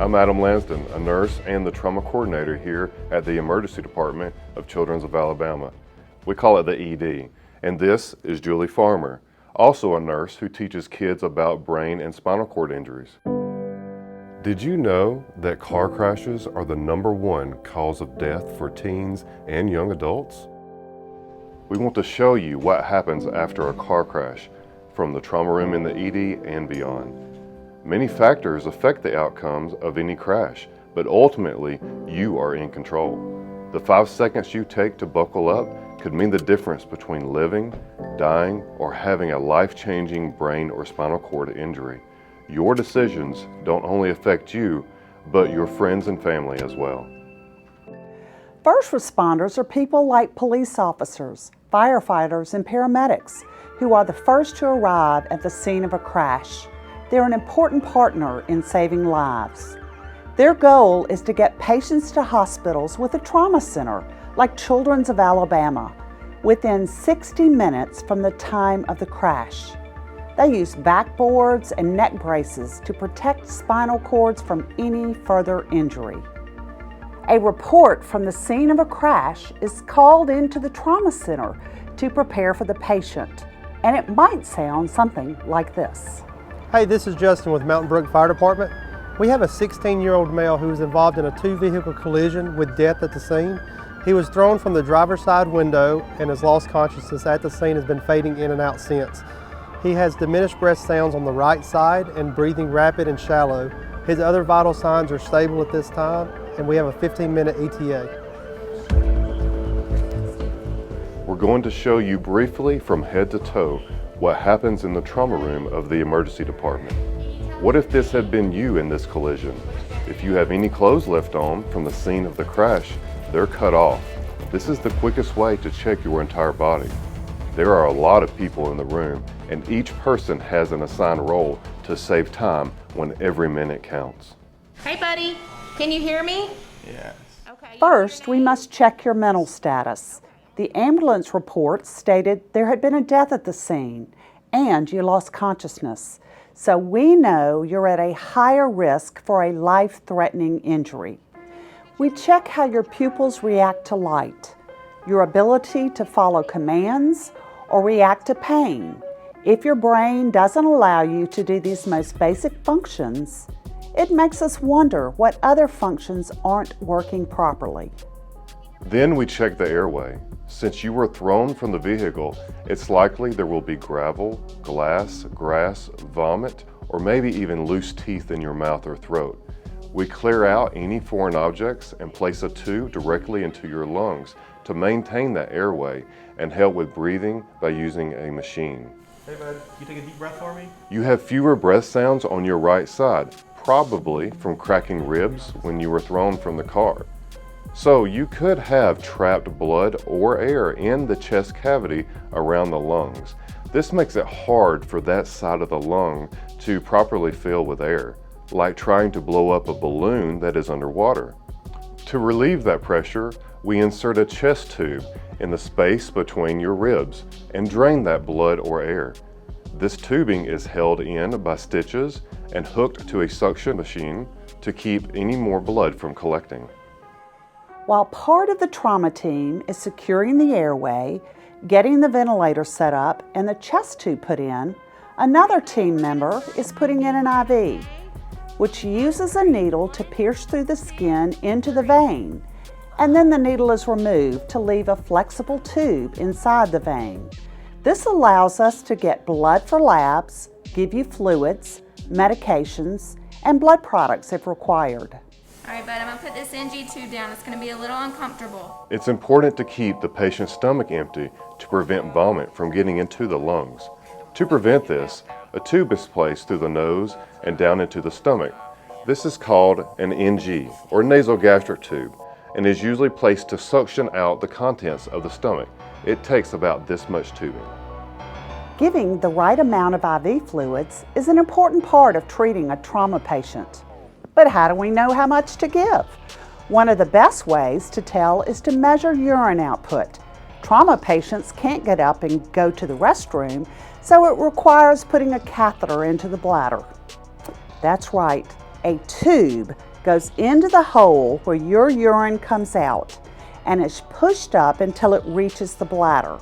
I'm Adam Lansden, a nurse and the trauma coordinator here at the Emergency Department of Children's of Alabama. We call it the ED. And this is Julie Farmer, also a nurse who teaches kids about brain and spinal cord injuries. Did you know that car crashes are the #1 cause of death for teens and young adults? We want to show you what happens after a car crash, from the trauma room in the ED and beyond. Many factors affect the outcomes of any crash, but ultimately, you are in control. The 5 seconds you take to buckle up could mean the difference between living, dying, or having a life-changing brain or spinal cord injury. Your decisions don't only affect you, but your friends and family as well. First responders are people like police officers, firefighters, and paramedics who are the first to arrive at the scene of a crash. They're an important partner in saving lives. Their goal is to get patients to hospitals with a trauma center, like Children's of Alabama, within 60 minutes from the time of the crash. They use backboards and neck braces to protect spinal cords from any further injury. A report from the scene of a crash is called into the trauma center to prepare for the patient, and it might sound something like this. Hey, this is Justin with Mountain Brook Fire Department. We have a 16-year-old male who was involved in a 2-vehicle collision with death at the scene. He was thrown from the driver's side window and has lost consciousness at the scene, has been fading in and out since. He has diminished breath sounds on the right side and breathing rapid and shallow. His other vital signs are stable at this time, and we have a 15-minute ETA. We're going to show you briefly from head to toe what happens in the trauma room of the emergency department. What if this had been you in this collision? If you have any clothes left on from the scene of the crash, they're cut off. This is the quickest way to check your entire body. There are a lot of people in the room, and each person has an assigned role to save time when every minute counts. Hey buddy, can you hear me? Yes. Okay. First, we must check your mental status. The ambulance report stated there had been a death at the scene and you lost consciousness. So we know you're at a higher risk for a life-threatening injury. We check how your pupils react to light, your ability to follow commands or react to pain. If your brain doesn't allow you to do these most basic functions, it makes us wonder what other functions aren't working properly. Then we check the airway. Since you were thrown from the vehicle, it's likely there will be gravel, glass, grass, vomit, or maybe even loose teeth in your mouth or throat. We clear out any foreign objects and place a tube directly into your lungs to maintain that airway and help with breathing by using a machine. Hey bud, can you take a deep breath for me? You have fewer breath sounds on your right side, probably from cracking ribs when you were thrown from the car. So you could have trapped blood or air in the chest cavity around the lungs. This makes it hard for that side of the lung to properly fill with air, like trying to blow up a balloon that is underwater. To relieve that pressure, we insert a chest tube in the space between your ribs and drain that blood or air. This tubing is held in by stitches and hooked to a suction machine to keep any more blood from collecting. While part of the trauma team is securing the airway, getting the ventilator set up, and the chest tube put in, another team member is putting in an IV, which uses a needle to pierce through the skin into the vein, and then the needle is removed to leave a flexible tube inside the vein. This allows us to get blood for labs, give you fluids, medications, and blood products if required. All right, bud, I'm gonna put this NG tube down. It's gonna be a little uncomfortable. It's important to keep the patient's stomach empty to prevent vomit from getting into the lungs. To prevent this, a tube is placed through the nose and down into the stomach. This is called an NG, or nasogastric tube, and is usually placed to suction out the contents of the stomach. It takes about this much tubing. Giving the right amount of IV fluids is an important part of treating a trauma patient. But how do we know how much to give? One of the best ways to tell is to measure urine output. Trauma patients can't get up and go to the restroom, so it requires putting a catheter into the bladder. That's right, a tube goes into the hole where your urine comes out and is pushed up until it reaches the bladder.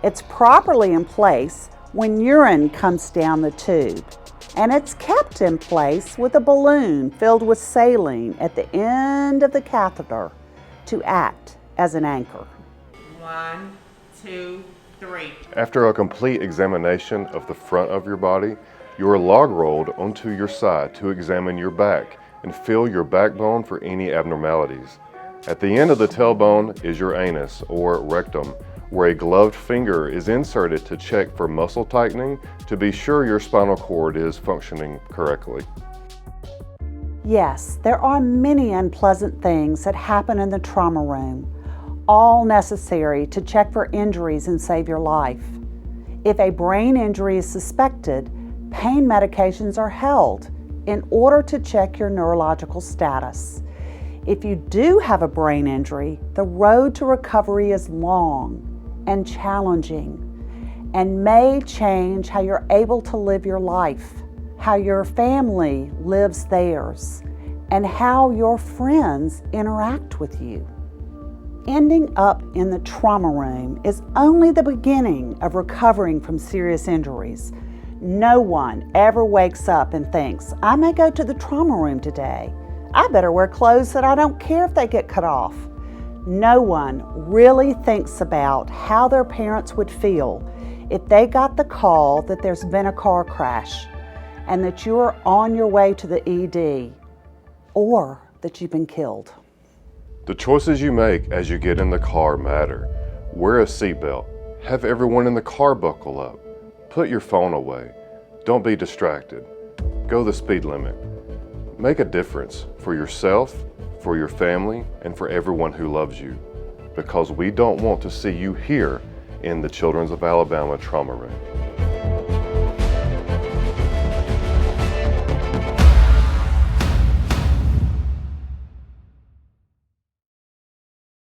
It's properly in place when urine comes down the tube, and it's kept in place with a balloon filled with saline at the end of the catheter to act as an anchor. 1, 2, 3. After a complete examination of the front of your body, you are log rolled onto your side to examine your back and feel your backbone for any abnormalities. At the end of the tailbone is your anus or rectum, where a gloved finger is inserted to check for muscle tightening to be sure your spinal cord is functioning correctly. Yes, there are many unpleasant things that happen in the trauma room, all necessary to check for injuries and save your life. If a brain injury is suspected, pain medications are held in order to check your neurological status. If you do have a brain injury, the road to recovery is long and challenging and may change how you're able to live your life, how your family lives theirs, and how your friends interact with you. Ending up in the trauma room is only the beginning of recovering from serious injuries. No one ever wakes up and thinks, I may go to the trauma room today. I better wear clothes that I don't care if they get cut off. No one really thinks about how their parents would feel if they got the call that there's been a car crash and that you're on your way to the ED or that you've been killed. The choices you make as you get in the car matter. Wear a seatbelt. Have everyone in the car buckle up. Put your phone away. Don't be distracted. Go the speed limit. Make a difference for yourself, for your family, and for everyone who loves you, because we don't want to see you here in the Children's of Alabama trauma room.